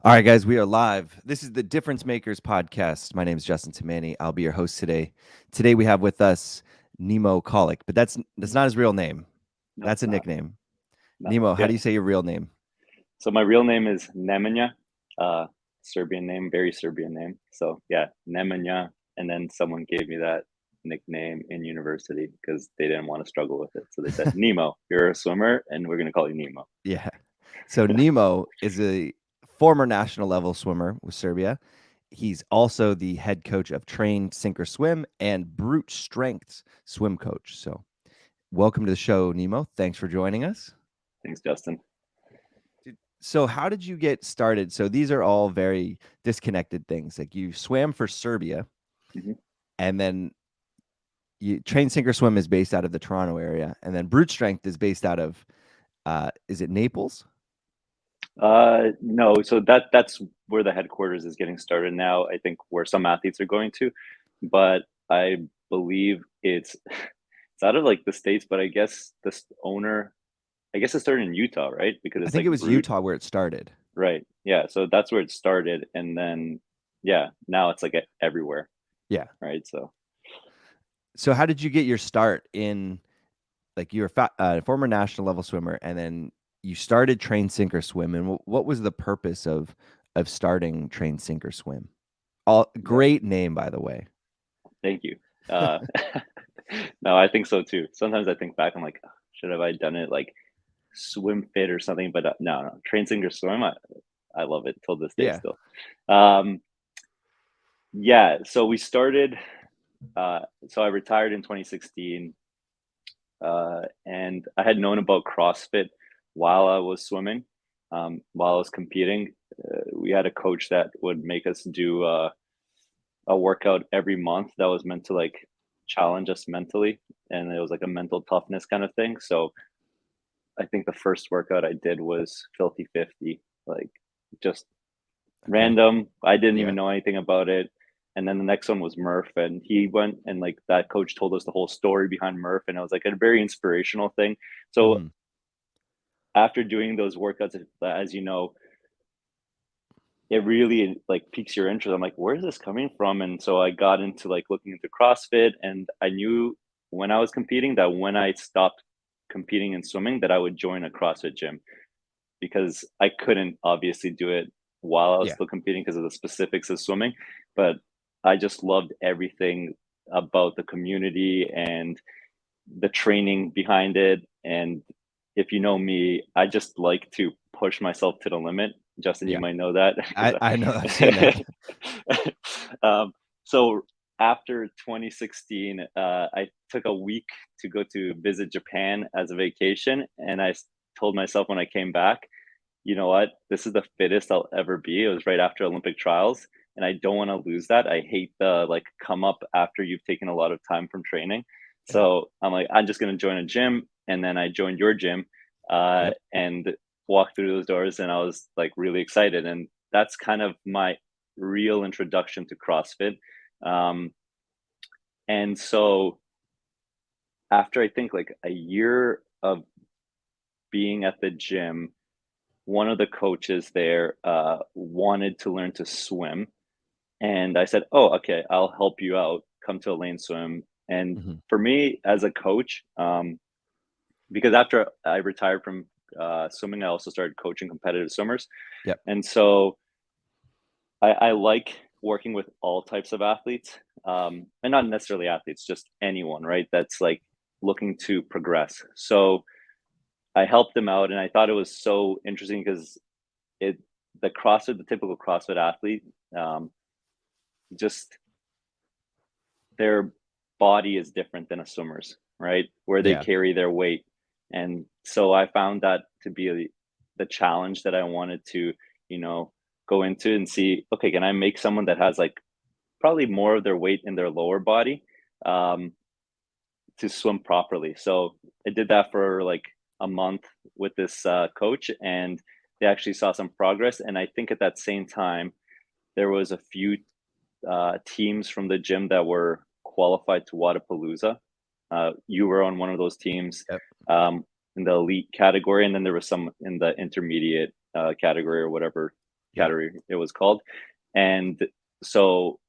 All right, guys, we are live. This is the Difference Makers podcast. My name is Justin Timani. I'll be your host today. Today we have with us Nemo Colic, but that's not his real name. No, That's it's a not. nickname. No. Nemo, how Yeah. do you say your real name? So my real name is Nemanja, Serbian name, very Serbian name. So yeah, Nemanja. And then someone gave me that nickname in university because they didn't want to struggle with it. So they said, Nemo, you're a swimmer, and we're gonna call you Nemo. Yeah. So Nemo is a former national level swimmer with Serbia. He's also the head coach of Train Sinker Swim and Brute Strengths swim coach. So welcome to the show, Nemo. Thanks for joining us. Thanks, Justin. So how did you get started? So these are all very disconnected things. Like you swam for Serbia, hmm and then you Train Sinker Swim is based out of the Toronto area, and then Brute Strength is based out of is it Naples? No, so that's where the headquarters is getting started now. I think where some athletes are going to, but I believe it's out of like the States, but I guess this owner, I guess it started in Utah, right? Because I it's think like it was Brute, Utah where it started. right? Yeah, so that's where it started, and then yeah, now it's like everywhere, Yeah. right? So So how did you get your start in like you're a former national level swimmer, and then you started Train Sinker Swim, and what was the purpose of starting Train Sinker Swim? All yeah, great name, by the way. thank you. Uh, no, I think so too. Sometimes I think back, I'm like, "Oh, should have I done it like swim fit or something?" But no, no, train singer swim. I love it till this day Yeah. still. Um, yeah, so we started. So I retired in 2016, and I had known about CrossFit while I was swimming. While I was competing, we had a coach that would make us do a workout every month that was meant to like challenge us mentally, and it was like a mental toughness kind of thing. So I think the first workout I did was Filthy 50, like just Okay. random. I didn't Yeah. even know anything about it. And then the next one was Murph, and he went and like that coach told us the whole story behind Murph, and it was like a very inspirational thing. So Mhm. after doing those workouts, as you know, it really like piques your interest. I'm like, where is this coming from? And so I got into like looking into CrossFit, and I knew when I was competing that when I stopped competing in swimming, that I would join a CrossFit gym because I couldn't obviously do it while I was Yeah. still competing because of the specifics of swimming. But I just loved everything about the community and the training behind it. And if you know me, I just like to push myself to the limit. Justin, you Yeah. might know that because I know. I've seen that. um, so after 2016, I took a week to go to visit Japan as a vacation, and told myself when I came back, you know what? This is the fittest I'll ever be. It was right after Olympic trials, and I don't want to lose that. I hate the like come up after you've taken a lot of time from training. Yeah. So I'm like, I'm just gonna join a gym, and then I joined your gym, Yep. and walked through those doors, and I was like really excited, and that's kind of my real introduction to CrossFit. Um, and so after I think like a year of being at the gym, one of the coaches there wanted to learn to swim. And I said, "Oh, okay, I'll help you out. Come to a lane swim." And Mhm. for me as a coach, because after I retired from swimming, I also started coaching competitive swimmers. Yep. And so I like working with all types of athletes, and not necessarily athletes, just anyone, right? That's like looking to progress. So I helped them out, and I thought it was so interesting because it the typical CrossFit athlete, um, just their body is different than a swimmer's, right? Where they Yeah. carry their weight. And so I found that to be the challenge that I wanted to, you know, go into and see, okay, can I make someone that has like probably more of their weight in their lower body um, to swim properly? So I did that for like a month with this coach, and they actually saw some progress. And I think at that same time, there was a few teams from the gym that were qualified to WODProof. You were on one of those teams Yep. um, in the elite category, and then there was some in the intermediate category or whatever. Yeah. category it was called. And so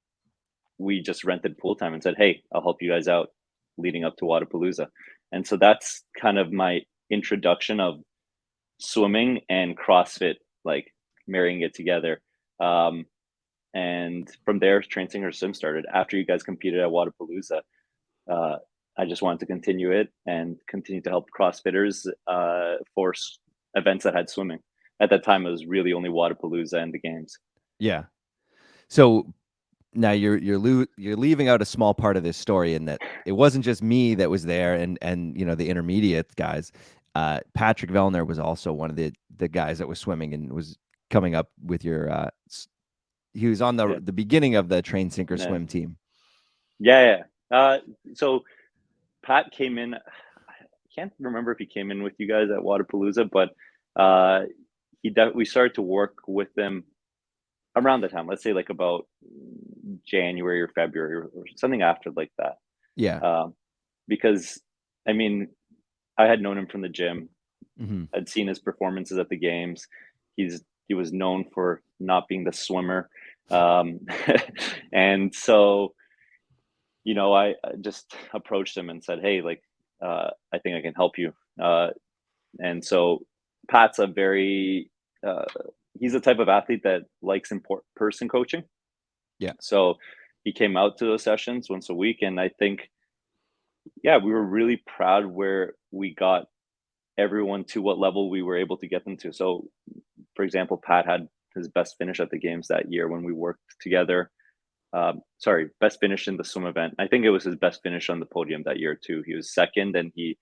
we just rented pool time and said, "Hey, I'll help you guys out leading up to WODPalooza." And so that's kind of my introduction of swimming and CrossFit, like marrying it together. Um, and from there, Train Singer Swim started. After you guys competed at WODPalooza, uh, I just wanted to continue it and continue to help CrossFitters for events that had swimming. At that time, it was really only WODPalooza and the games. Yeah. So now you're leaving out a small part of this story in that it wasn't just me that was there and the intermediate guys. Patrick Vellner was also one of the guys that was swimming and was coming up with your. He was on Yeah, the beginning of the Train Sinker yeah, Swim team. yeah. Yeah. So Pat came in. I can't remember if he came in with you guys at WODPalooza, but uh, we started to work with them around the time. Let's say like about January or February or something after like that. Yeah. Because I mean, I had known him from the gym. Hmm. I'd seen his performances at the games. He was known for not being the swimmer, um, and so I just approached him and said, "Hey, like, I think I can help you." And so Pat's a very uh, he's the type of athlete that likes person coaching. Yeah. So he came out to those sessions once a week, and I think, yeah, we were really proud where we got everyone to what level we were able to get them to. So, for example, Pat had his best finish at the games that year when we worked together. Sorry, best finish in the swim event. I think it was his best finish on the podium that year too. He was second, and he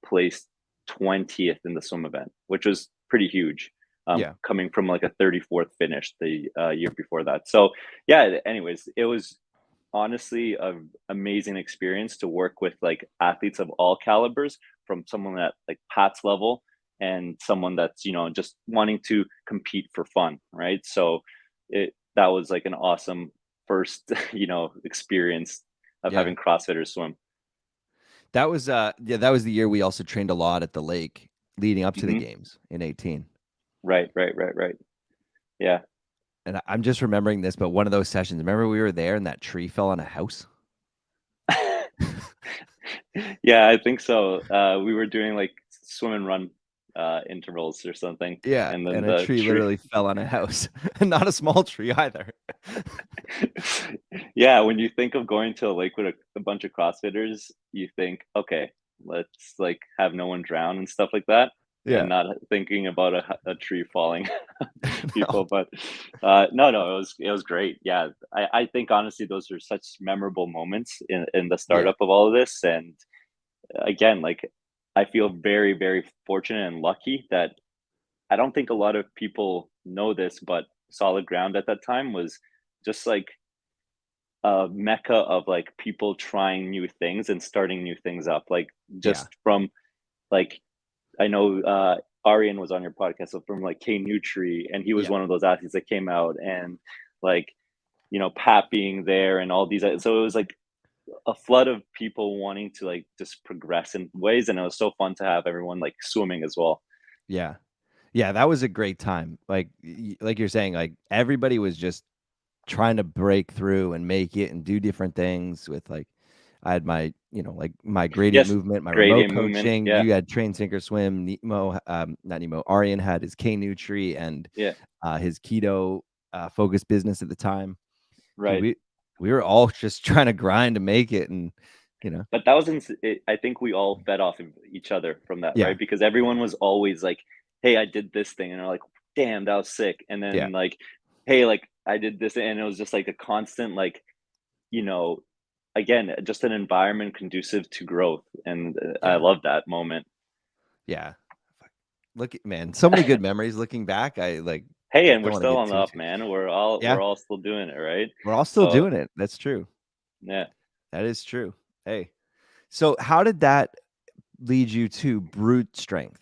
placed 20th in the swim event, which was pretty huge. Yeah. Coming from like a 34th finish the year before that. So yeah. Anyways, it was honestly an amazing experience to work with like athletes of all calibers, from someone at like Pat's level and someone that's just wanting to compete for fun, right? So that was like an awesome first experience of Yeah. having CrossFitters swim. That was that was the year we also trained a lot at the lake leading up to the Hmm. games in 18. Right. Yeah. And I'm just remembering this, but one of those sessions, remember we were there and that tree fell on a house? Yeah, I think so. We were doing like swim and run intervals or something, Yeah, and then and a the tree tree. literally fell on a house. And not a small tree either. Yeah, when you think of going to a lake with a bunch of CrossFitters, you think, okay, let's like have no one drown and stuff like that, and Yeah. not thinking about a tree falling No. people. But no, it was great. Yeah, I think honestly those are such memorable moments in the Yeah. startup of all of this. And again, like I feel very, very fortunate and lucky that I don't think a lot of people know this, but Solid Ground at that time was just like a mecca of like people trying new things and starting new things up. Like Yeah. just from like I know Arian was on your podcast, so from like K Nutri, and he was Yeah. one of those athletes that came out, and like Pat being there and all these. So it was like a flood of people wanting to like just progress in ways, and it was so fun to have everyone like swimming as well. Yeah. Yeah, that was a great time. Like like you're saying, like everybody was just trying to break through and make it and do different things with like I had my, like my gradient Yes, movement, my remote gradient movement. coaching. Yeah, You had Train Sinker Swim, Nemo, not Nemo, Arian had his K Nutri and yeah, his keto focused business at the time. Dude, right. we were all just trying to grind to make it and But that was I think we all fed off of each other from that, yeah, right? Because everyone was always like, "Hey, I did this thing," and they're like, "Damn, that was sick." And yeah, then like, "Hey, like I did this," and it was just like a constant like, you know, again, just an environment conducive to growth, and I yeah, love that moment. yeah. Look at man, so many good memories looking back. I like Hey, I and we're don't want to still get on the too up, too man. We're all still doing it, right? we're all still So doing it. That's true. yeah, That is true. Hey. So how did that lead you to brute strength?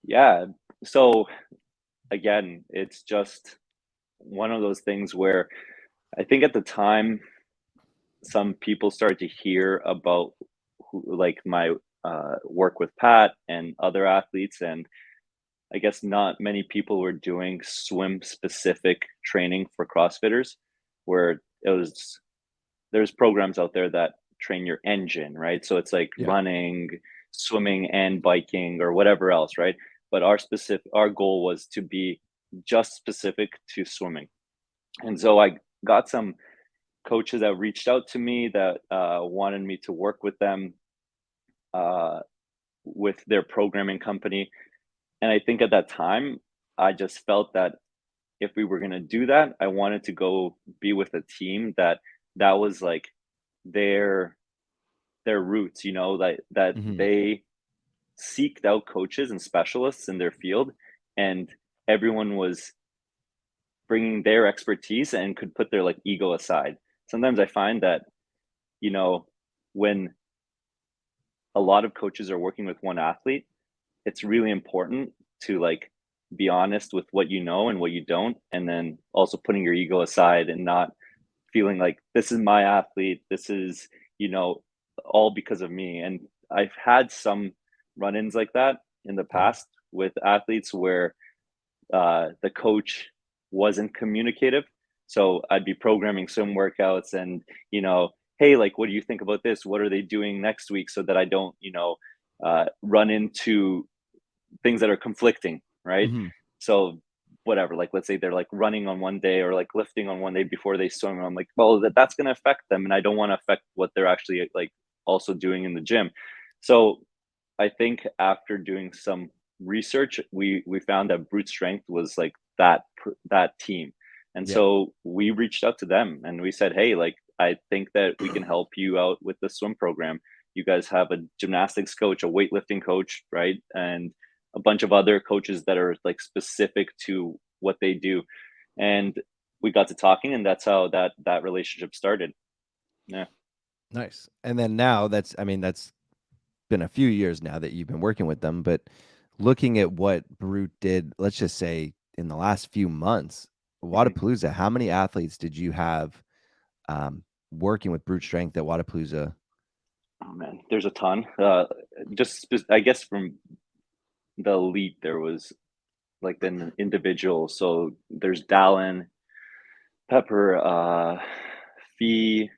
yeah. So again, it's just one of those things where I think at the time some people started to hear about like my work with Pat and other athletes, and I guess not many people were doing swim specific training for CrossFitters, where it was there's programs out there that train your engine, right? So it's like Yeah. running, swimming, and biking or whatever else, right? But our goal was to be just specific to swimming. And so I got some coaches that reached out to me that wanted me to work with them uh, with their programming company. And I think at that time, I just felt that if we were going to do that, I wanted to go be with a team that was like their their roots, you know, that Hmm. they seeked out coaches and specialists in their field, and everyone was bringing their expertise and could put their like ego aside. Sometimes I find that, you know, when a lot of coaches are working with one athlete, it's really important to like be honest with what you know and what you don't, and then also putting your ego aside and not feeling like this is my athlete, this is, you know, all because of me. And I've had some run-ins like that in the Yeah. past with athletes where the coach wasn't communicative. So I'd be programming swim workouts and, you know, hey, like, what do you think about this? What are they doing next week? So that I don't, you know, run into things that are conflicting, right? Hmm. So whatever, like let's say they're like running on one day or like lifting on one day before they swim. I'm like, well, that's going to affect them, and I don't want to affect what they're actually like also doing in the gym. So I think after doing some research, we found that brute strength was like that team, and Yeah. so we reached out to them and we said, hey, like I think that we can help you out with the swim program. You guys have a gymnastics coach, a weightlifting coach, right, and a bunch of other coaches that are like specific to what they do, and we got to talking, and that's how that relationship started. Yeah. Nice. And then now I mean, that's been a few years now that you've been working with them, but looking at what Brute did, let's just say in the last few months, Mhm. Wadapalooza, how many athletes did you have working with Brute Strength at Wadapalooza? Oh man, there's a ton. I guess from the elite, there was like an individual. So there's Dallin, Pepper, Fee,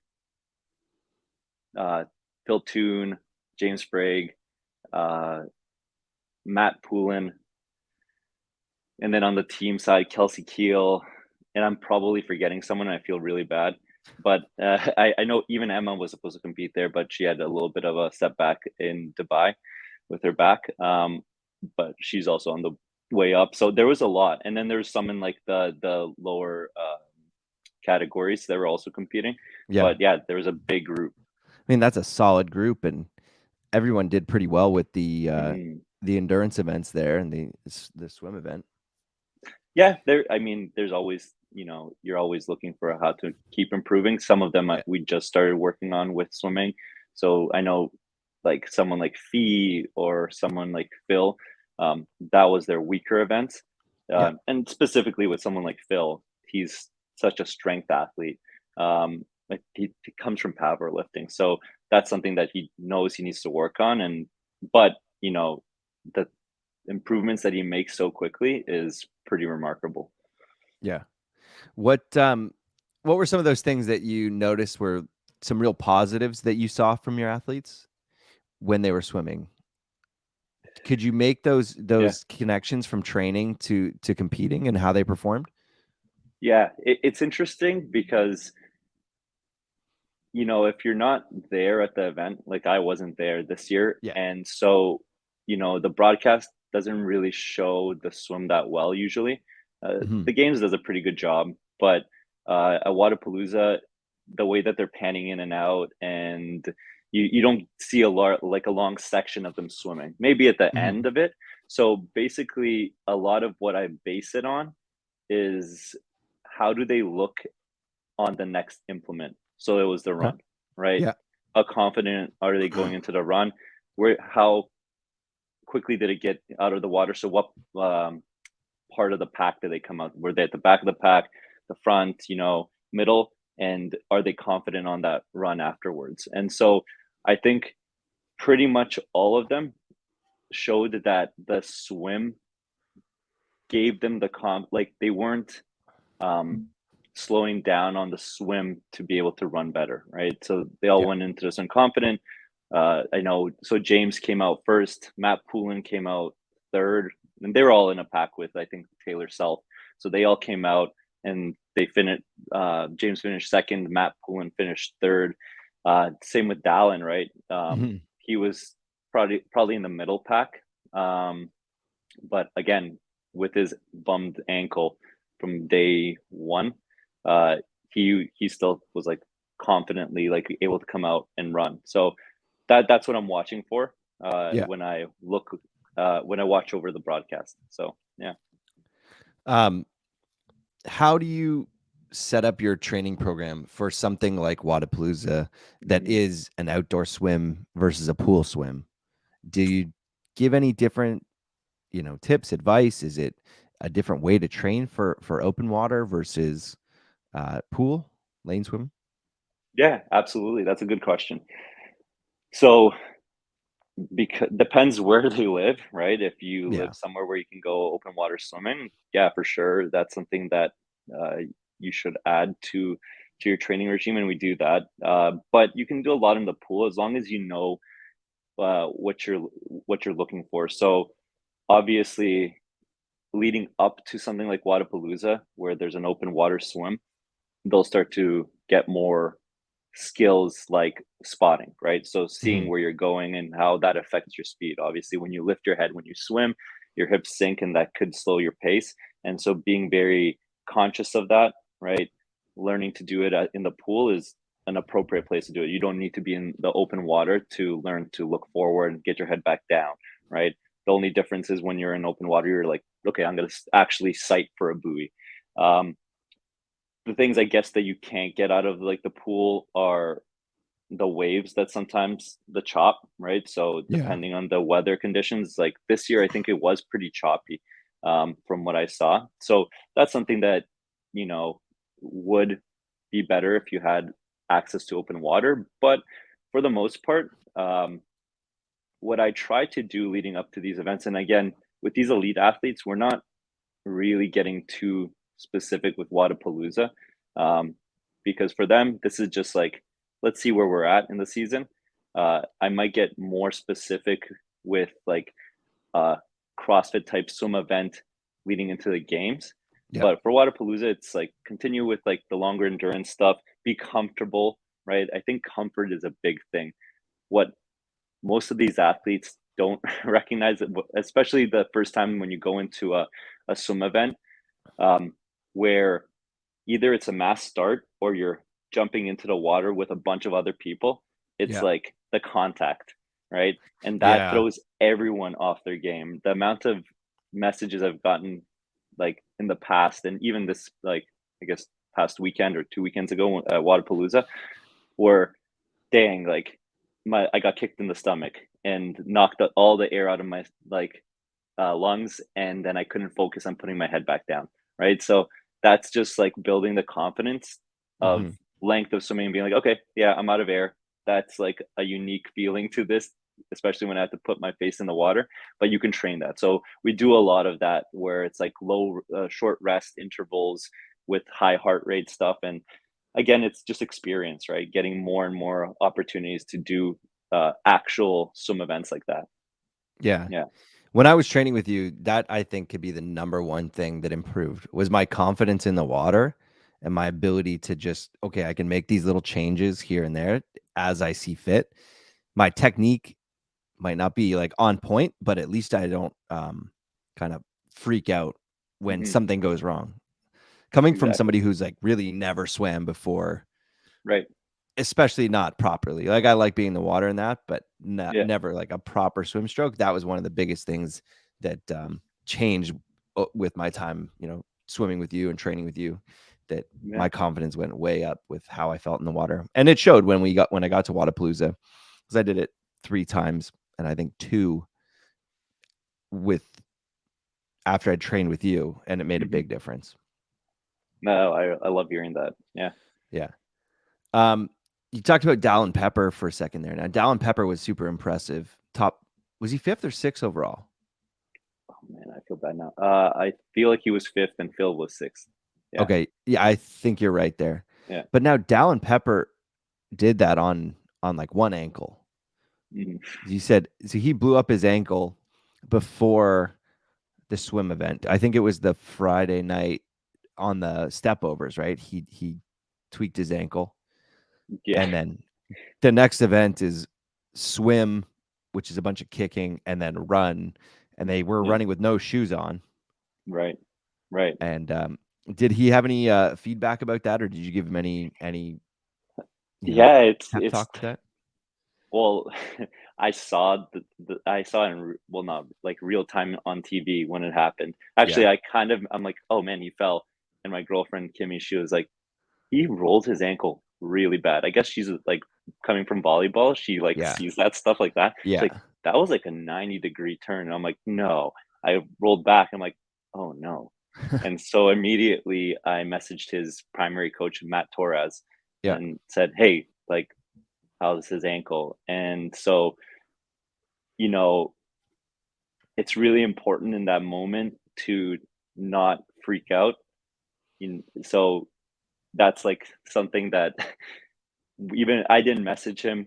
uh, Phil Toon, James Sprague, uh, Matt Poulin, and then on the team side, Kelsey Keel. And I'm probably forgetting someone. And I feel really bad, but I know even Emma was supposed to compete there, but she had a little bit of a setback in Dubai with her back. But she's also on the way up. So there was a lot, and then there's some in like the lower categories that were also competing. Yeah. But yeah, there was a big group. I mean, that's a solid group, and everyone did pretty well with Mhm. the endurance events there and the swim event. Yeah, there. I mean, there's always, you know, you're always looking for how to keep improving. Some of them Yeah. we just started working on with swimming. So I know, like someone like Fee or someone like Phil, that was their weaker events. Yeah. And specifically with someone like Phil, he's such a strength athlete. Like he comes from powerlifting, so that's something that he knows he needs to work on. And but you know, the improvements that he makes so quickly is pretty remarkable. Yeah. What what were some of those things that you noticed were some real positives that you saw from your athletes when they were swimming? Could you make Yeah. those connections from training to competing and how they performed? Yeah, it's interesting because, you know, if you're not there at the event, like I wasn't there this year, Yeah. and so, you know, the broadcast doesn't really show the swim that well usually. Mhm. The games does a pretty good job, but at Wadapalooza, the way that they're panning in and out, and you don't see a lot like a long section of them swimming. Maybe at the Mhm. end of it. So basically, a lot of what I base it on is how do they look on the next implement? So it was the Okay. run, right? Yeah. How confident are they going into the run? Where how quickly did it get out of the water? So what part of the pack did they come out? Were they at the back of the pack, the front, you know, middle? And are they confident on that run afterwards? And so I think pretty much all of them showed that the swim gave them like they weren't slowing down on the swim to be able to run better, right? So they all Yeah. went into this unconfident. I know. So James came out first. Matt Poulin came out third, and they were all in a pack with I think Taylor Self. So they all came out and they finished. James finished second. Matt Poulin finished third. Same with Dallin, right? Mhm. He was probably in the middle pack, but again, with his bummed ankle from day one, uh, he still was like confidently like able to come out and run. So that's what I'm watching for Yeah. when I look when I watch over the broadcast. So yeah. Um, how do you set up your training program for something like Wadapalooza that Mhm. is an outdoor swim versus a pool swim? Do you give any different, tips, advice? Is it a different way to train for open water versus pool, lane swim? Yeah, absolutely. That's a good question. So because depends where they live, right? If you live Yeah. somewhere where you can go open water swimming, yeah, for sure, that's something that uh, you should add to your training regime, and we do that. But you can do a lot in the pool as long as you know what you're looking for. So obviously, leading up to something like Wadapalooza, where there's an open water swim, they'll start to get more skills like spotting, right? So seeing Mhm. where you're going and how that affects your speed. Obviously, when you lift your head, when you swim, your hips sink and that could slow your pace. And so being very conscious of that, right? Learning to do it in the pool is an appropriate place to do it. You don't need to be in the open water to learn to look forward and get your head back down, right? The only difference is when you're in open water, you're like, okay, I'm going to actually sight for a buoy. Um, the things I guess that you can't get out of like the pool are the waves that sometimes the chop, right? So Yeah. depending on the weather conditions, like this year, I think it was pretty choppy from what I saw. So that's something that, you know, would be better if you had access to open water. But for the most part, what I try to do leading up to these events, and again, with these elite athletes, we're not really getting too specific with Wadapalooza, um, because for them, this is just like, let's see where we're at in the season. I might get more specific with like a CrossFit type swim event leading into the games. Yeah. But for Wadapalooza, it's like continue with like the longer endurance stuff, be comfortable, right? I think comfort is a big thing. What most of these athletes don't recognize it, especially the first time when you go into a swim event, um, where either it's a mass start or you're jumping into the water with a bunch of other people. It's Yeah. like the contact, right? And that Yeah. throws everyone off their game. The amount of messages I've gotten like in the past, and even this, like, I guess, past weekend or 2 weekends ago at Wadapalooza, were dang, like I got kicked in the stomach and knocked all the air out of my like lungs, and then I couldn't focus on putting my head back down, right? So that's just like building the confidence of Mhm. length of swimming and being like, okay, yeah, I'm out of air. That's like a unique feeling to this, especially when I have to put my face in the water. But you can train that. So we do a lot of that where it's like short rest intervals with high heart rate stuff. And again, it's just experience, right? Getting more and more opportunities to do actual swim events like that. Yeah. Yeah. When I was training with you, that I think could be the number one thing that improved was my confidence in the water and my ability to just, okay, I can make these little changes here and there as I see fit. My technique might not be like on point, but at least I don't kind of freak out when Hmm. something goes wrong. Coming from Exactly. somebody who's like really never swam before, Right. especially not properly. Like I like being in the water and that, but Yeah. never like a proper swim stroke. That was one of the biggest things that changed with my time, swimming with you and training with you. That Yeah. my confidence went way up with how I felt in the water, and it showed when I got to Wadapalooza because I did it 3 times, and I think two with after I trained with you, and it made a Hmm. big difference. No, I love hearing that. Yeah. Yeah. Um, you talked about Dallin Pepper for a second there. Now, Dallin Pepper was super impressive. Was he fifth or sixth overall? man, I feel bad now. I feel like he was fifth and Phil was sixth. Yeah, Okay. Yeah, I think you're right there. yeah. But now Dallin Pepper did that on like one ankle. Mhm. You said so he blew up his ankle before the swim event. I think it was the Friday night on the stepovers, right? He tweaked his ankle. Yeah, And then the next event is swim, which is a bunch of kicking, and then run. And they were yeah. running with no shoes on. Right, right. And did he have any feedback about that, or did you give him any Yeah, pep it's talk with that? well, I saw I saw it in well, not like real time on TV when it happened. Yeah, Actually, I'm like, oh man, he fell, and my girlfriend Kimmy, she was like, he rolled his ankle really bad. I guess she's like coming from volleyball. She like yeah, sees that stuff like that. She's like, yeah, that was like a 90-degree turn. And I'm like, no. I rolled back. I'm like, oh no. And so immediately I messaged his primary coach, Matt Torres, yeah, and said, hey, like, how's his ankle? And so, you know, it's really important in that moment to not freak out. So that's like something that even I didn't message him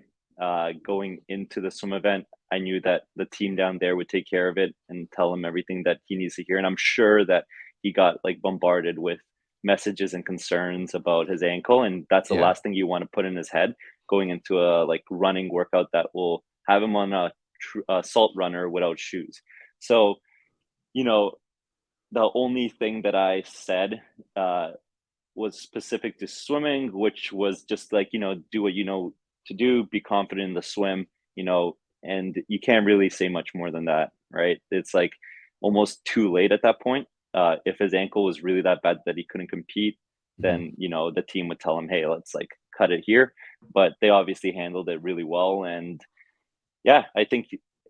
going into the swim event. I knew that the team down there would take care of it and tell him everything that he needs to hear. And I'm sure that he got like bombarded with messages and concerns about his ankle. And that's the yeah, last thing you want to put in his head going into a like running workout that will have him on a salt runner without shoes. So, you know, the only thing that I said uh, was specific to swimming, which was just like, do what you know to do, be confident in the swim, and you can't really say much more than that, right? It's like almost too late at that point. If his ankle was really that bad that he couldn't compete, mhm, then, the team would tell him, hey, let's like cut it here. But they obviously handled it really well. And yeah, I think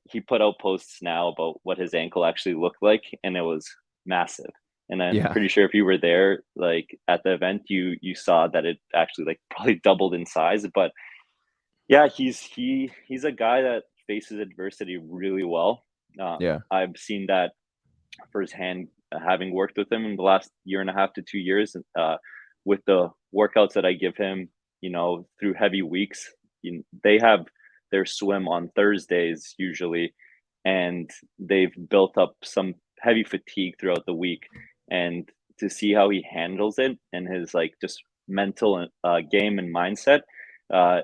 he put out posts now about what his ankle actually looked like, and it was massive. And I'm yeah, pretty sure if you were there, like at the event, you saw that it actually like probably doubled in size. But yeah, he's a guy that faces adversity really well. yeah, I've seen that firsthand, having worked with him in the last year and a half to 2 years, with the workouts that I give him, through heavy weeks. They have their swim on Thursdays usually, and they've built up some heavy fatigue throughout the week. And to see how he handles it and his like just mental game and mindset, uh,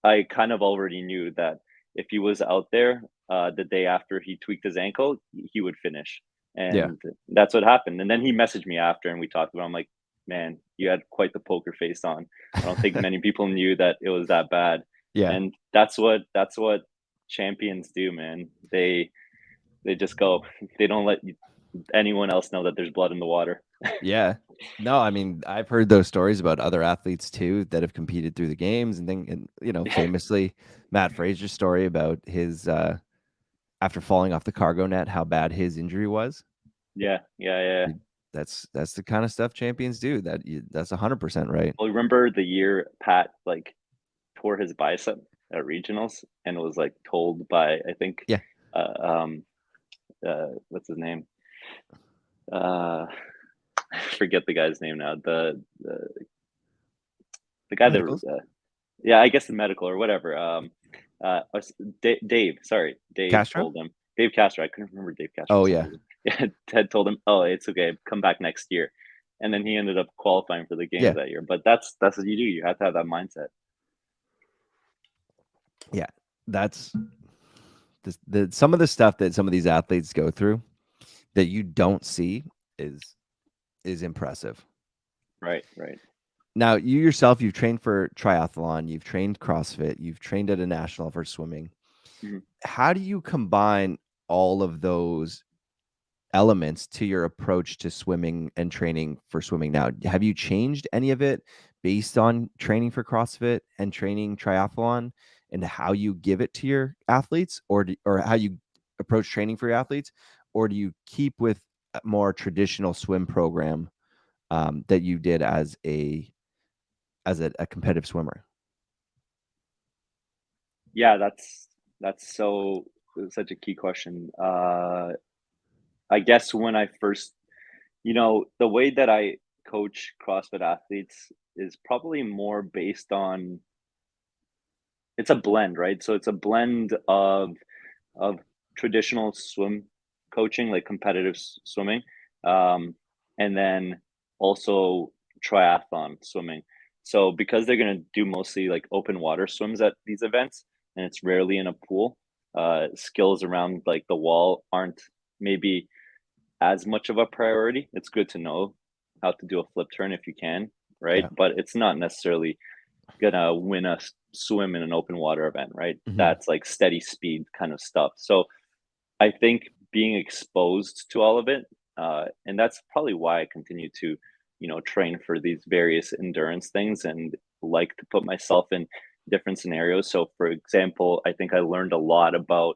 I kind of already knew that if he was out there the day after he tweaked his ankle, he would finish. yeah, And that's what happened. And then he messaged me after and we talked about it. I'm like, man, you had quite the poker face on. I don't think many people knew that it was that bad. yeah, And that's what champions do, man. They just go. They don't let anyone else know that there's blood in the water. yeah. No, I mean, I've heard those stories about other athletes too that have competed through the games and thing, and Yeah, famously Matt Fraser's story about his after falling off the cargo net, how bad his injury was. yeah, yeah, yeah. You- That's the kind of stuff champions do. That's 100% right. Well, remember the year Pat like tore his bicep at regionals and was like told by I think Yeah, uh, um what's his name, uh I forget the guy's name now, the guy that medicals. yeah, I guess the medical or whatever, Dave, sorry, Dave Castro. told him, Dave Castro, I couldn't remember Dave Castro Oh for some yeah, reason. Yeah, Ted told him, oh, it's okay, come back next year. And then he ended up qualifying for the games yeah, that year. But that's what you do, you have to have that mindset. yeah. That's the some of the stuff that some of these athletes go through that you don't see is is impressive. Right, right. Now, you yourself, you've trained for triathlon, you've trained CrossFit, you've trained at a national for swimming. Mhm. How do you combine all of those elements to your approach to swimming and training for swimming now? Have you changed any of it based on training for CrossFit and training triathlon and how you give it to your athletes or how you approach training for your athletes? Or do you keep with a more traditional swim program that you did as a competitive swimmer? Yeah, that's such a key question. I guess when I first, the way that I coach CrossFit athletes is probably more based on, it's a blend, right? So it's a blend of traditional swim coaching, like competitive swimming, um, and then also triathlon swimming. So because they're going to do mostly like open water swims at these events, and it's rarely in a pool, skills around like the wall aren't maybe as much of a priority. It's good to know how to do a flip turn if you can, right? Yeah. But it's not necessarily gonna win a swim in an open water event, right? Hmm. That's like steady speed kind of stuff. So I think being exposed to all of it, and that's probably why I continue to, train for these various endurance things and like to put myself in different scenarios. So, for example, I think I learned a lot about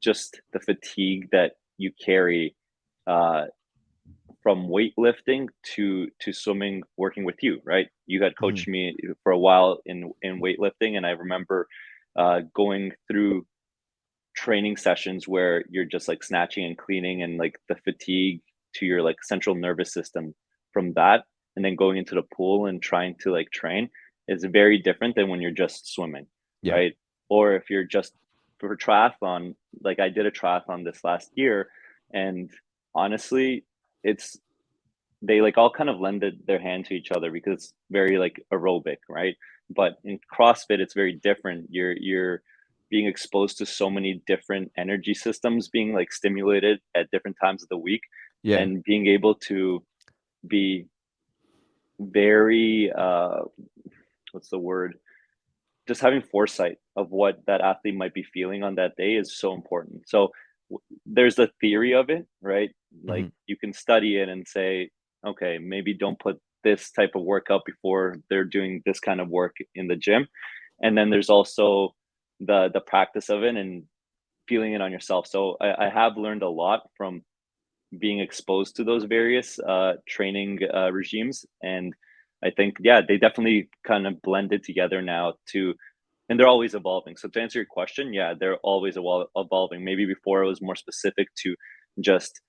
just the fatigue that you carry uh, from weightlifting to swimming, working with you, right? You had Hmm. coached me for a while in weightlifting, and I remember going through training sessions where you're just like snatching and cleaning and like the fatigue to your like central nervous system from that, and then going into the pool and trying to like train is very different than when you're just swimming, Yeah. right? Or if you're just for triathlon, like I did a triathlon this last year, and honestly, it's they like all kind of lended their hand to each other because it's very like aerobic, right? But in CrossFit, it's very different. You're being exposed to so many different energy systems being like stimulated at different times of the week, Yeah. and being able to be very what's the word, just having foresight of what that athlete might be feeling on that day is so important. So there's the theory of it, right? Hmm. Like you can study it and say, okay, maybe don't put this type of workout before they're doing this kind of work in the gym. And then there's also the practice of it and feeling it on yourself. So I have learned a lot from being exposed to those various training regimes, and I think yeah, they definitely kind of blended together now to, and they're always evolving. So to answer your question, yeah, they're always evolving. Maybe before it was more specific to just,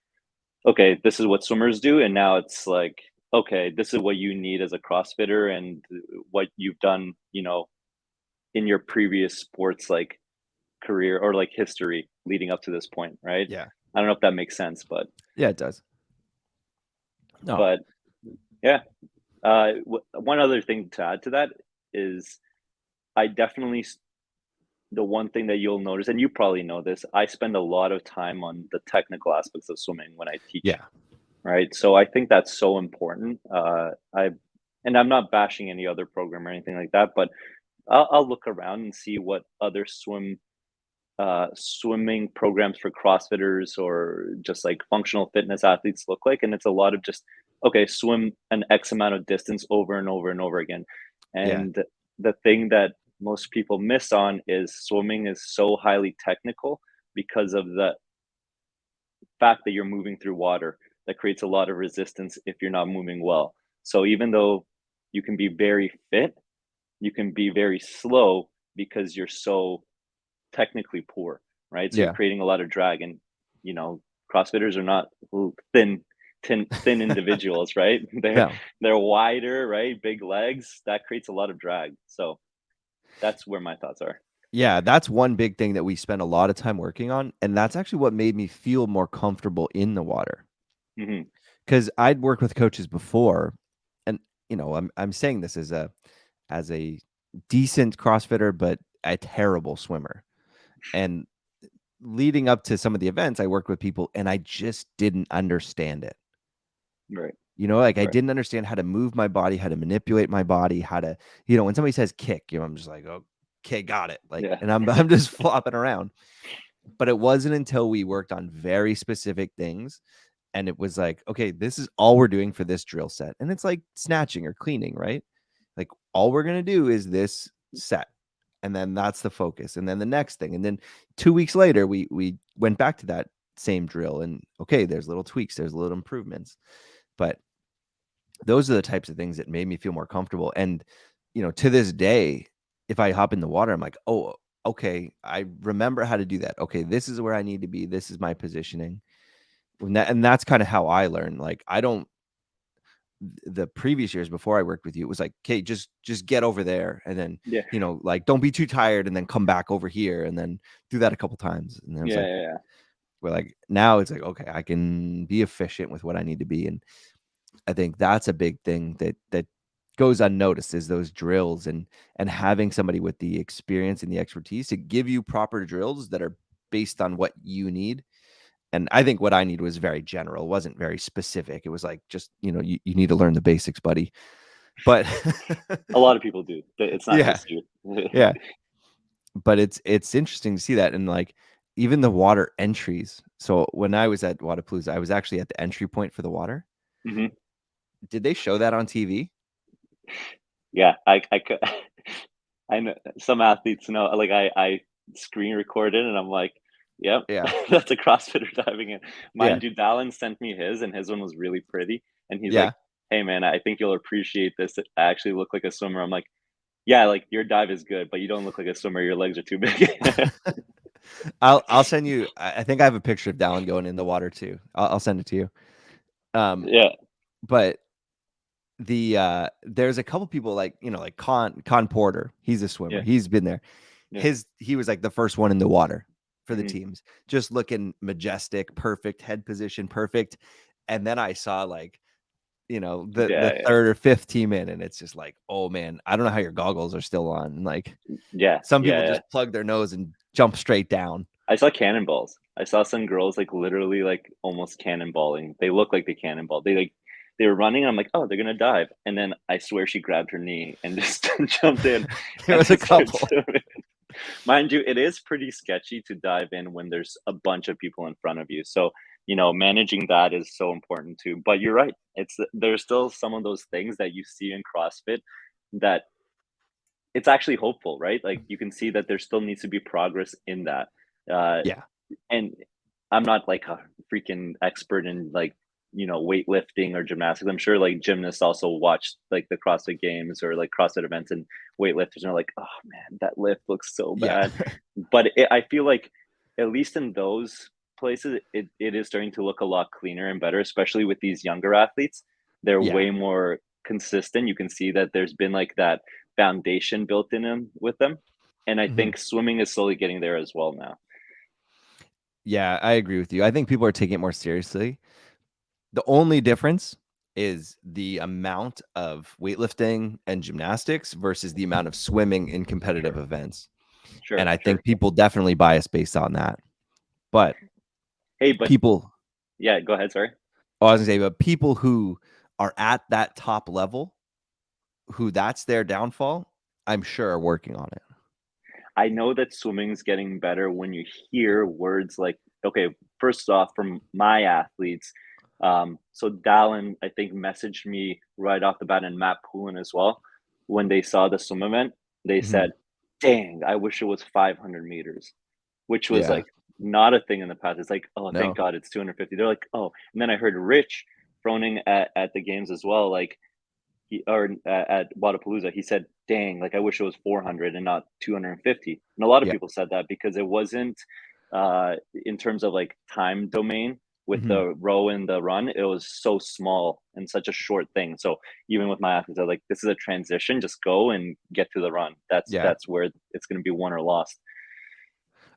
okay, this is what swimmers do, and now it's like, okay, this is what you need as a CrossFitter and what you've done, in your previous sports like career or like history leading up to this point, right? Yeah. I don't know if that makes sense, but Yeah, it does. No. but yeah. One other thing to add to that is I definitely the one thing that you'll notice, and you probably know this, I spend a lot of time on the technical aspects of swimming when I teach, Yeah. right? So I think that's so important. And I'm not bashing any other program or anything like that, but I'll look around and see what other swimming programs for CrossFitters or just like functional fitness athletes look like. And it's a lot of just, okay, swim an X amount of distance over and over and over again. Yeah. And the thing that most people miss on is swimming is so highly technical because of the fact that you're moving through water that creates a lot of resistance if you're not moving well. So even though you can be very fit, you can be very slow because you're so technically poor, right? So you're Yeah. creating a lot of drag, and you know, CrossFitters are not thin individuals, right? No. They're wider, right? Big legs. That creates a lot of drag. So that's where my thoughts are. Yeah, that's one big thing that we spend a lot of time working on, and that's actually what made me feel more comfortable in the water. Hmm. Because I'd worked with coaches before, and I'm saying this as a decent CrossFitter, but a terrible swimmer. And leading up to some of the events, I worked with people, and I just didn't understand it. Right. Like I Right. didn't understand how to move my body, how to manipulate my body, how to, when somebody says kick, I'm just like, okay, got it. Like, Yeah. and I'm just flopping around. But it wasn't until we worked on very specific things, and it was like, okay, this is all we're doing for this drill set. And it's like snatching or cleaning, right? Like all we're going to do is this set. And then that's the focus. And then the next thing. And then 2 weeks later, we went back to that same drill, and okay, there's little tweaks, there's little improvements. But those are the types of things that made me feel more comfortable. And, to this day, if I hop in the water, I'm like, oh, okay, I remember how to do that. Okay, this is where I need to be. This is my positioning. And that's kind of how I learned. Like, I don't, the previous years before I worked with you, it was like, okay, just get over there, and then, Yeah. like, don't be too tired, and then come back over here, and then do that a couple times. And then it's Yeah, like, yeah, we're like, now it's like, okay, I can be efficient with what I need to be. And I think that's a big thing that goes unnoticed, is those drills, and having somebody with the experience and the expertise to give you proper drills that are based on what you need. And I think what I need was very general. It wasn't very specific. It was like, just, you need to learn the basics, buddy. But a lot of people do. It's not yeah, just you. yeah. But it's interesting to see that. And like, even the water entries. So when I was at WODProof, I was actually at the entry point for the water. Hmm. Did they show that on TV? Yeah, I know some athletes know. Like I screen recorded, and I'm like, "Yep, Yeah. that's a CrossFitter diving in." Yeah. Mind you, Dallin sent me his, and his one was really pretty. And he's like, Yeah. "Hey, man, I think you'll appreciate this. I actually look like a swimmer." I'm like, "Yeah, like your dive is good, but you don't look like a swimmer. Your legs are too big." I'll send you. I think I have a picture of Dallin going in the water too. I'll send it to you. Yeah, But there's a couple people, like, like Con Porter. He's a swimmer. yeah, He's been there. yeah. He was like the first one in the water for the Hmm. teams, just looking majestic, perfect head position, perfect. And then I saw, like, the Yeah, yeah, third or fifth team in, and it's just like, oh man, I don't know how your goggles are still on. And like, yeah, some people yeah, yeah. just plug their nose and jump straight down. I saw cannonballs. I saw some girls like literally like almost cannonballing. They look like they cannonball. They were running. And I'm like, oh, they're gonna dive. And then I swear she grabbed her knee and just jumped in There and was a started couple. swimming. Mind you, it is pretty sketchy to dive in when there's a bunch of people in front of you. So, managing that is so important too. But you're right. There's still some of those things that you see in CrossFit that it's actually hopeful, right? Like you can see that there still needs to be progress in that. Uh, Yeah. and I'm not like a freaking expert in like, weightlifting or gymnastics. I'm sure like gymnasts also watch like the CrossFit games or like CrossFit events, and weightlifters are like, oh man, that lift looks so Yeah. bad. But I feel like at least in those places, it is starting to look a lot cleaner and better, especially with these younger athletes. They're Yeah. way more consistent. You can see that there's been like that foundation built in them with them. And I Mhm. think swimming is slowly getting there as well now. Yeah, I agree with you. I think people are taking it more seriously. The only difference is the amount of weightlifting and gymnastics versus the amount of swimming in competitive Sure. events. And Sure, I sure. think people definitely bias based on that. But Hey, but people, yeah, go ahead, sorry. I was gonna say, but people who are at that top level, who that's their downfall, I'm sure are working on it. I know that swimming's getting better when you hear words like, okay, first off, from my athletes, so Dallin, I think, messaged me right off the bat, and Matt Poulin as well. When they saw the swim event, they Mhm. said, dang, I wish it was 500 meters, which was Yeah. like not a thing in the past. It's like, oh, thank No. God it's 250. They're like, oh, and then I heard Rich Froning at the games as well. Like, at Wadapalooza, he said, "Dang, like I wish it was 400 and not 250." And a lot of Yeah. people said that because it wasn't in terms of like time domain with Mhm. the row and the run, it was so small and such a short thing. So even with my athletes, they're like, "This is a transition. Just go and get to the run. That's Yeah. that's where it's going to be won or lost."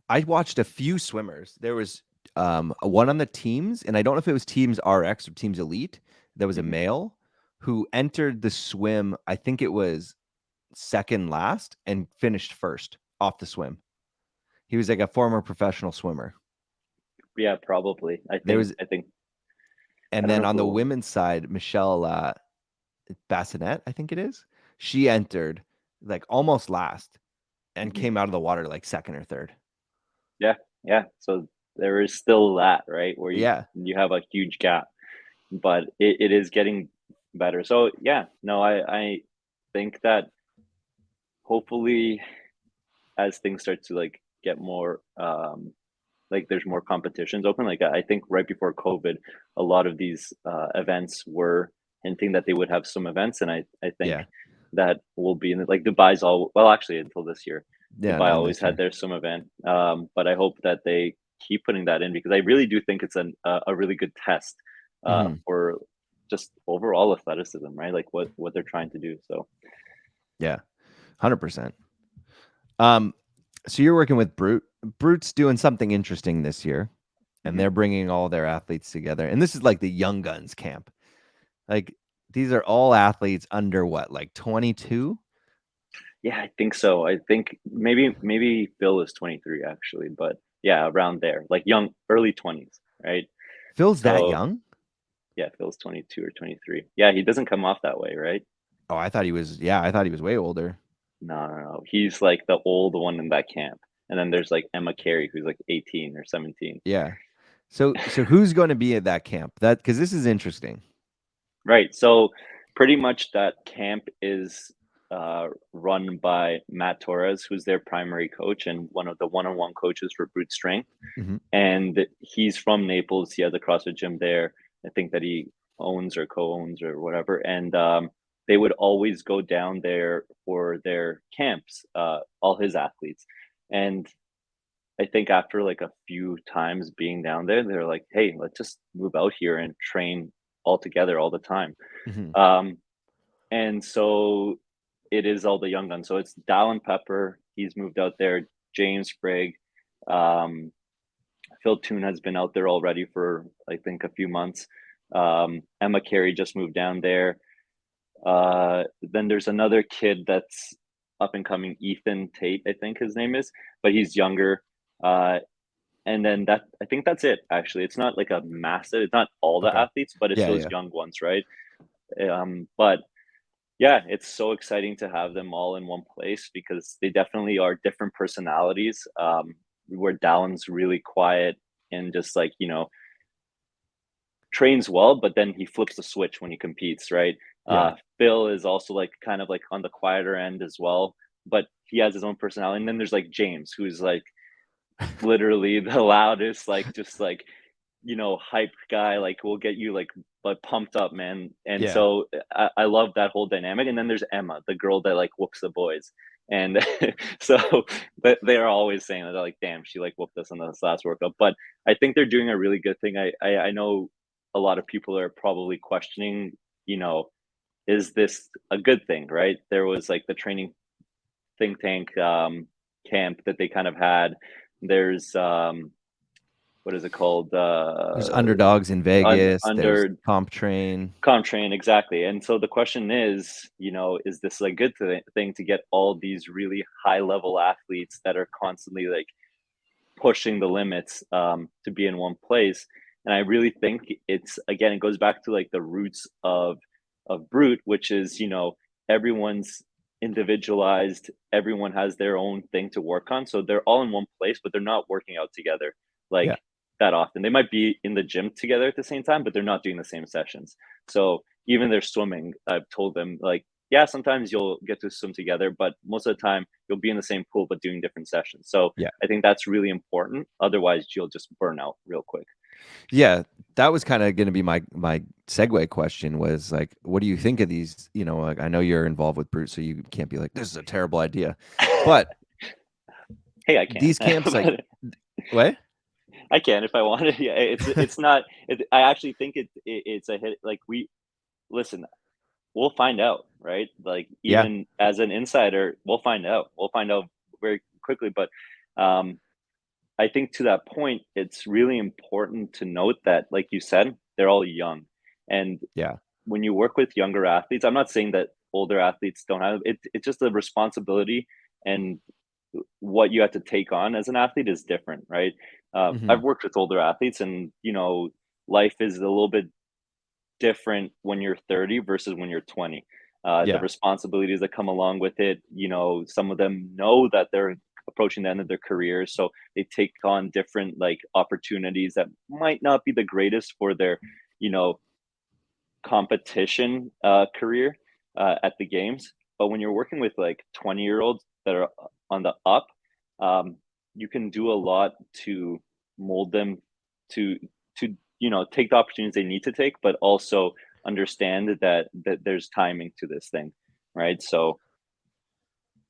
I watched a few swimmers. There was one on the teams, and I don't know if it was Teams RX or Teams Elite. There was a Mhm. male who entered the swim. I think it was second last and finished first off the swim. He was like a former professional swimmer. Yeah, probably. I There think. was, I think. I and don't then know on the who. women's side, Michelle Bassinet, I think it is. She entered like almost last and Mhm. came out of the water like second or third. Yeah, yeah. So there is still that, right, where you Yeah. you have a huge gap, but it is getting better. So yeah, no, I think that hopefully as things start to like get more like there's more competitions open. Like I think right before COVID, a lot of these events were hinting that they would have some events, and I think Yeah. that will be in like Dubai's all well actually until this year. Yeah. Dubai And always this had year. their swim event, but I hope that they keep putting that in because I really do think it's a really good test Mhm. for just overall athleticism, right? Like what they're trying to do. So Yeah. 100%. Um, so you're working with Brute. Brute's doing something interesting this year, and mhm. they're bringing all their athletes together. And this is like the Young Guns camp. Like these are all athletes under what, like 22? Yeah, I think so. I think maybe Phil is 23 actually, but yeah, around there, like young, early 20s, right? Phil's that So young? yeah, Phil's 22 or 23. Yeah, he doesn't come off that way, right? Oh, I thought he was, yeah, I thought he was way older. No, no, no. He's like the old one in that camp. And then there's like Emma Carey, who's like 18 or 17. Yeah. So who's going to be at that camp? That because this is interesting. Right. So pretty much that camp is run by Matt Torres, who's their primary coach and one of the one-on-one coaches for Brute Strength. Mhm. And he's from Naples. He has a CrossFit gym there. I think that he owns or co-owns or whatever. And they would always go down there for their camps, all his athletes. And I think after like a few times being down there, they're like, "Hey, let's just move out here and train all together all the time." Mhm. Um, and so it is all the young guns. So it's Dallin Pepper. He's moved out there. James Sprigg. Um, Phil Toon has been out there already for I think a few months. Emma Carey just moved down there. Then there's another kid that's up and coming, Ethan Tate, I think his name is, but he's younger. Uh, and then that I think that's it. Actually, it's not like a massive. It's not all the Okay. athletes, but it's Yeah, those yeah. young ones, right? But yeah, it's so exciting to have them all in one place because they definitely are different personalities. Where Dallin's really quiet and just like trains well, but then he flips the switch when he competes, right? Yeah. Phil is also like kind of like on the quieter end as well, but he has his own personality. And then there's like James, who's like literally the loudest, like just like hype guy, like will get you like pumped up, man. And Yeah. so I love that whole dynamic. And then there's Emma, the girl that like whoops the boys. And so but they're always saying that they're like, damn, she like whooped us in this last workout. But I think they're doing a really good thing. I know a lot of people are probably questioning, you know, is this a good thing, right? There was like the training think tank camp that they kind of had. There's what is it called? There's underdogs in Vegas, there's Under comp train. Contrain, exactly. And so the question is, is this a good thing to get all these really high level athletes that are constantly like pushing the limits to be in one place? And I really think it's again, it goes back to like the roots of Brute, which is everyone's individualized, everyone has their own thing to work on, so they're all in one place, but they're not working out together like Yeah. that often. They might be in the gym together at the same time, but they're not doing the same sessions. So even their swimming, I've told them like, yeah, sometimes you'll get to swim together, but most of the time you'll be in the same pool but doing different sessions. So Yeah. I think that's really important. Otherwise, you'll just burn out real quick. Yeah, that was kinda gonna be my segue question was, like, what do you think of these, like, I know you're involved with Brute, so you can't be like, "This is a terrible idea." But Hey, I can, these camps, like but what? I can if I wanted. Yeah, it's not. I actually think it's a hit. Like we listen, we'll find out, right? Like Yeah. even as an insider, we'll find out. We'll find out very quickly. But um, I think to that point, it's really important to note that, like you said, they're all young, and Yeah. when you work with younger athletes, I'm not saying that older athletes don't have it. It's just a responsibility and what you have to take on as an athlete is different, right? I've Mhm. worked with older athletes, and life is a little bit different when you're 30 versus when you're 20. The Yeah. responsibilities that come along with it, some of them know that they're approaching the end of their careers, so they take on different like opportunities that might not be the greatest for their, you know, competition career at the games. But when you're working with like 20-year-olds that are on the up, um, you can do a lot to mold them to take the opportunities they need to take, but also understand that there's timing to this thing, right? So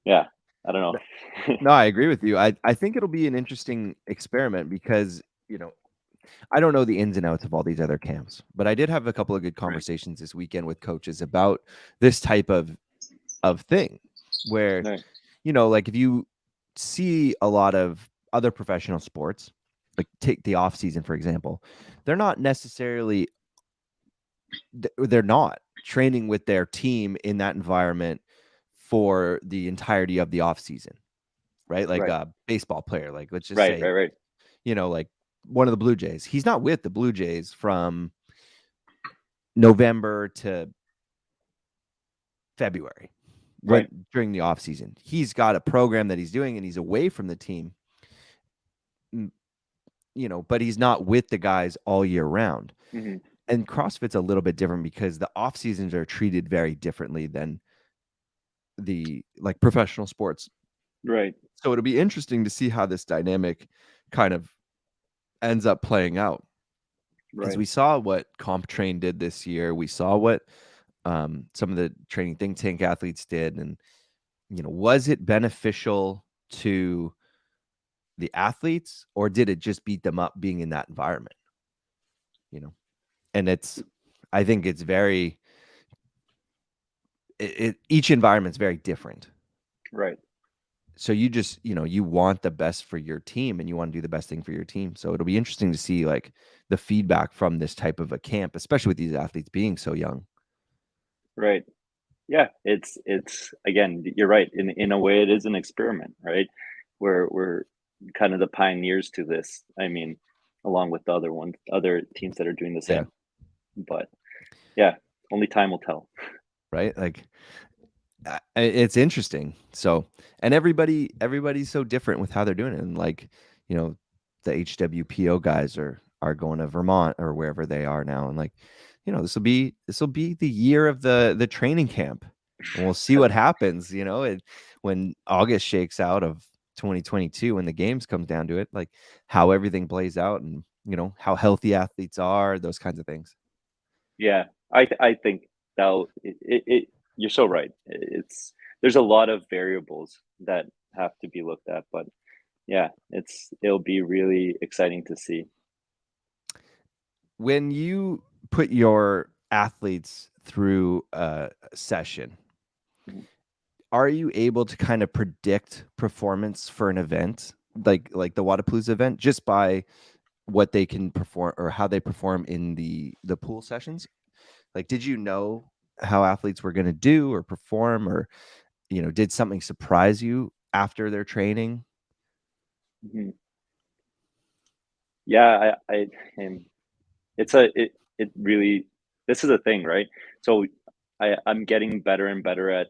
yeah. I don't No, know. no, I agree with you. I think it'll be an interesting experiment because, I don't know the ins and outs of all these other camps, but I did have a couple of good Right. conversations this weekend with coaches about this type of thing where, Right. like if you see a lot of other professional sports, like take the off season for example, they're not necessarily they're not training with their team in that environment for the entirety of the off season, right? Like Right. a baseball player, like let's just Right. say, Right. Right. like one of the Blue Jays. He's not with the Blue Jays from November to February when Right. during the off season. He's got a program that he's doing and he's away from the team, but he's not with the guys all year round. Hmm. And CrossFit's a little bit different because the off seasons are treated very differently than the like professional sports. Right. So it'll be interesting to see how this dynamic kind of ends up playing out. As Right. we saw what Comp Train did this year, we saw what some of the training think tank athletes did, and was it beneficial to the athletes or did it just beat them up being in that environment? And I think it's very, each environment's very different. Right. So you just, you want the best for your team and you want to do the best thing for your team. So it'll be interesting to see like the feedback from this type of a camp, especially with these athletes being so young. Right. Yeah. It's again, you're right. In a way, it is an experiment, right? We're kind of the pioneers to this. I mean, along with the other teams that are doing the Yeah. same. But yeah, only time will tell. Right. Like it's interesting. So, and everybody's so different with how they're doing it. And like, the HWPO guys are going to Vermont or wherever they are now. And like, this will be the year of the training camp. And we'll see what happens, when August shakes out of 2022 when the games comes down to it, like how everything plays out and, how healthy athletes are, those kinds of things. Yeah, I think that you're so right. It's there's a lot of variables that have to be looked at, but yeah, it'll be really exciting to see. When you put your athletes through a session, Mhm. are you able to kind of predict performance for an event like the WODProof event just by what they can perform or how they perform in the pool sessions? Like, did you know how athletes were going to do or perform, or did something surprise you after their training? Mhm. Yeah, I and it's a it really this is a thing, right? So I'm getting better and better at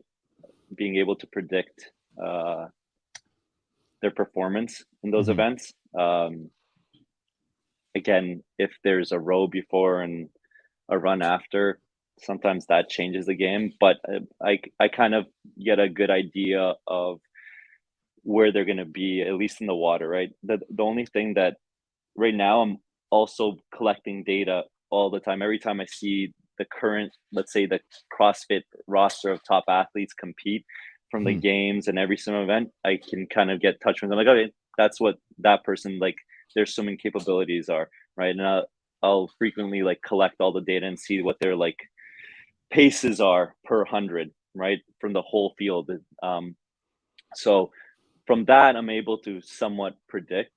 being able to predict uh, their performance in those Hmm. events. Again, if there's a row before and a run after, sometimes that changes the game. But I kind of get a good idea of where they're going to be, at least in the water, right? The only thing that right now I'm also collecting data all the time. Every time I see the current, let's say the CrossFit roster of top athletes compete from the Hmm. games and every single event, I can kind of get touch with them. Like, okay, that's what that person like their swimming capabilities are, right? And I'll frequently like collect all the data and see what their like paces are per 100, right, from the whole field. So from that, I'm able to somewhat predict.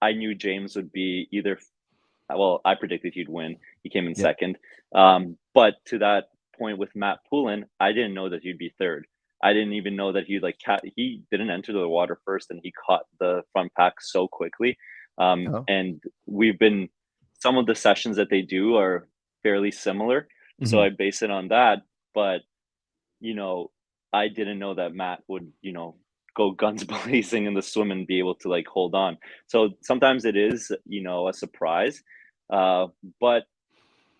I knew James would be either well, I predicted he'd win. He came in Yep. second. But to that point with Matt Poulin, I didn't know that he'd be third. I didn't even know that he didn't enter the water first and he caught the front pack so quickly. Oh. And we've been some of the sessions that they do are fairly similar. So Hmm. I base it on that. But you know, I didn't know that Matt would, go guns blazing in the swim and be able to like hold on. So sometimes it is, a surprise. Uh, but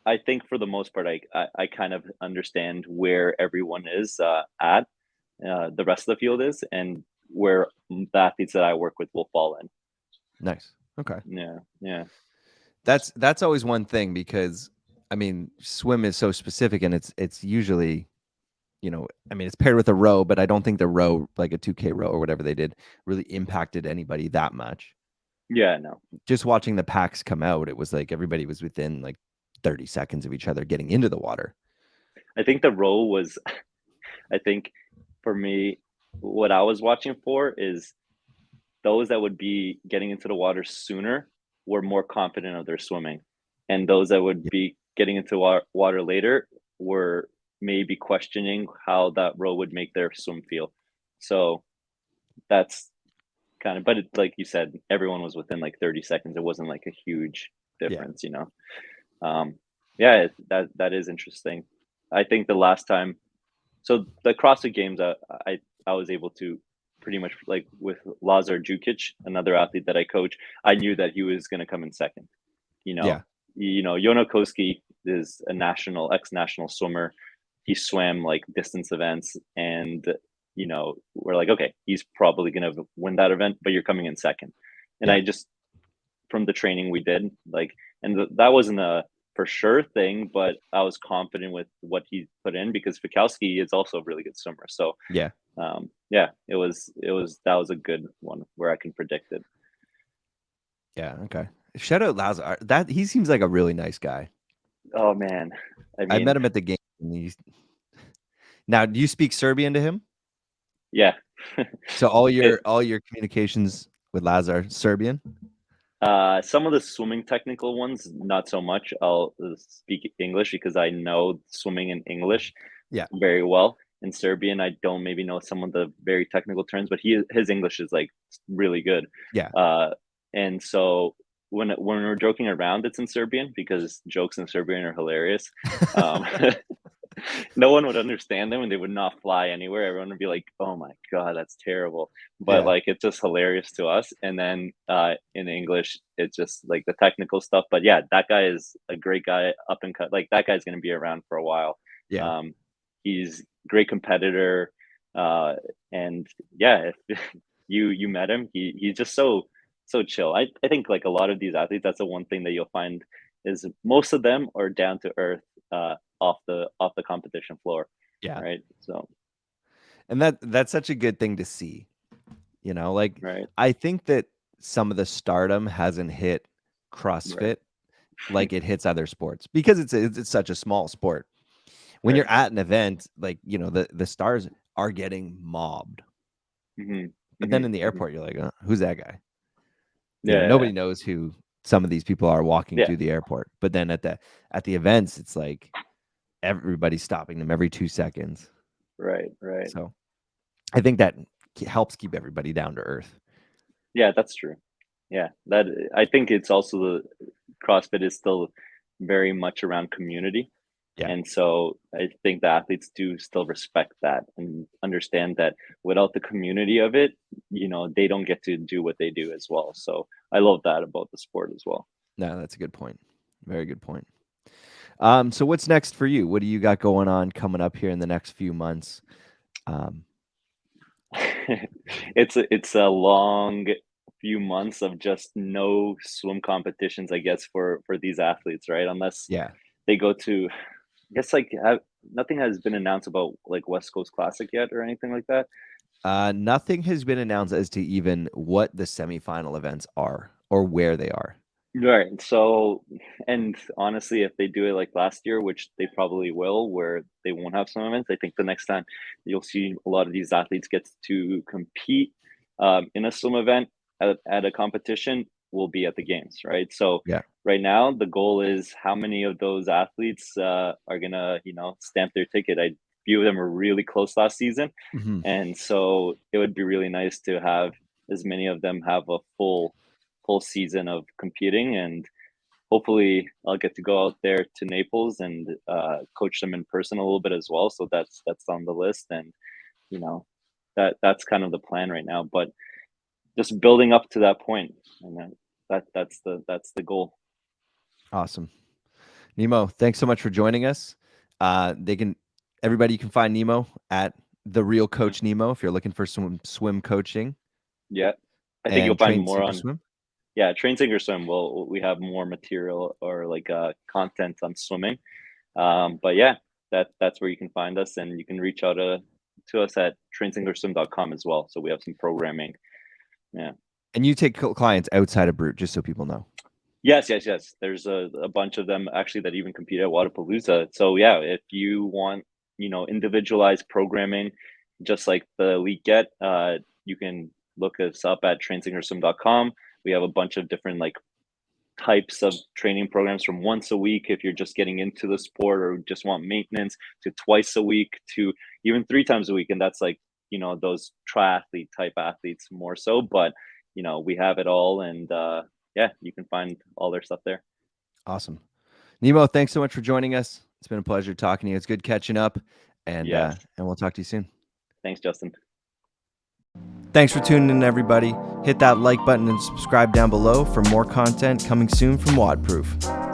I think for the most part, I kind of understand where everyone is at, the rest of the field is, and where the athletes that I work with will fall in. Nice. Okay. Yeah, yeah, That's always one thing because I mean, swim is so specific and it's usually you know, I mean, it's paired with a row, but I don't think the row, like a 2K row or whatever they did, really impacted anybody that much. Yeah, no. Just watching the packs come out, it was like everybody was within like 30 seconds of each other getting into the water. I think the role was I think for me, what I was watching for is those that would be getting into the water sooner were more confident of their swimming, and those that would Yeah. be getting into water later were maybe questioning how that row would make their swim feel. So that's kind of, but it, like you said, everyone was within like 30 seconds. It wasn't like a huge Yeah. difference, you know. Um, yeah, that is interesting. I think the last time, so the CrossFit Games, I was able to pretty much like with Lazar Jukic, another athlete that I coach. I knew that he was going to come in second. You know, Yeah. Jono Koski is a national ex-national swimmer. He swam like distance events, and we're like, okay, he's probably going to win that event, but you're coming in second. And Yeah. I just from the training we did, like, and that wasn't a for sure thing, but I was confident with what he put in because Fikowski is also a really good swimmer. So Yeah. yeah, it was that was a good one where I can predict it. Yeah. Okay. Shout out Lazar. That he seems like a really nice guy. Oh man, I I met mean, him at the game. And he's... Now, do you speak Serbian to him? yeah. So it, all your communications with Lazar Serbian? some of the swimming technical ones, not so much. I'll speak English because I know swimming in English Yeah. very well. In Serbian, I don't maybe know some of the very technical terms, but his English is like really good. Yeah. Uh, and so when we're joking around, it's in Serbian because jokes in Serbian are hilarious. Um, no one would understand them and they would not fly anywhere. Everyone would be like, "Oh my god, that's terrible." But Yeah. like it's just hilarious to us. And then in English, it's just like the technical stuff. But yeah, that guy is a great guy, up and cut. Like that guy's going to be around for a while. Yeah. Um, he's great competitor, uh, and yeah, if you met him, he's just so chill. I think like a lot of these athletes, that's the one thing that you'll find is most of them are down to earth. Off the competition floor, Yeah. right? So, And that's such a good thing to see. You know, like right, I think that some of the stardom hasn't hit right, CrossFit like it hits other sports because it's such a small sport. When right. you're at an event, like, you know, the stars are getting mobbed. Hmm. But then Hmm. in the Hmm. airport, you're like, who's that guy? You know, Yeah, yeah, nobody knows who some of these people are walking yeah. through the airport. But then at the events, it's like everybody's stopping them every 2 seconds. Right, right. So I think that helps keep everybody down to earth. Yeah, that's true. Yeah, that I think it's also the CrossFit is still very much around community. Yeah. And so I think the athletes do still respect that and understand that without the community of it, they don't get to do what they do as well. So I love that about the sport as well. No, that's a good point. Very good point. So what's next for you? What do you got going on coming up here in the next few months? Um, It's a long few months of just no swim competitions, I guess, for these athletes, right? Unless yeah. they go to, I guess, like nothing has been announced about like West Coast Classic yet or anything like that. Nothing has been announced as to even what the semifinal events are or where they are. Right. So, and honestly, if they do it like last year, which they probably will, where they won't have some events, I think the next time you'll see a lot of these athletes get to compete in a swim event at a competition will be at the games, right? So, Yeah. right now the goal is how many of those athletes are gonna, stamp their ticket. I few of them were really close last season, Hmm. and so it would be really nice to have as many of them have a full season of competing, and hopefully I'll get to go out there to Naples and coach them in person a little bit as well. So that's on the list, and you know that's kind of the plan right now. But just building up to that point, and that's the goal. Awesome. Nemo, thanks so much for joining us. They can everybody you can find Nemo at the real Mhm. coach Nemo if you're looking for some swim coaching Yeah, I think you'll and find train more sink or on, swim. yeah, Train Sink or Swim. We have more material or like content on swimming. But yeah, that's where you can find us, and you can reach out to us at trainsinkerswim.com as well. So we have some programming. Yeah. And you take clients outside of Brute, just so people know. Yes. There's a bunch of them actually that even compete at Wadapalooza. So yeah, if you want, individualized programming, just like the elite get, you can look us up at trainsinkerswim.com. We have a bunch of different like types of training programs, from once a week if you're just getting into the sport or just want maintenance, to twice a week, to even 3 times a week. And that's like, those triathlete type athletes more so, but we have it all. And yeah, you can find all their stuff there. Awesome. Nemo, thanks so much for joining us. It's been a pleasure talking to you. It's good catching up, and Yes. and we'll talk to you soon. Thanks, Justin. Thanks for tuning in, everybody. Hit that like button and subscribe down below for more content coming soon from WODProof.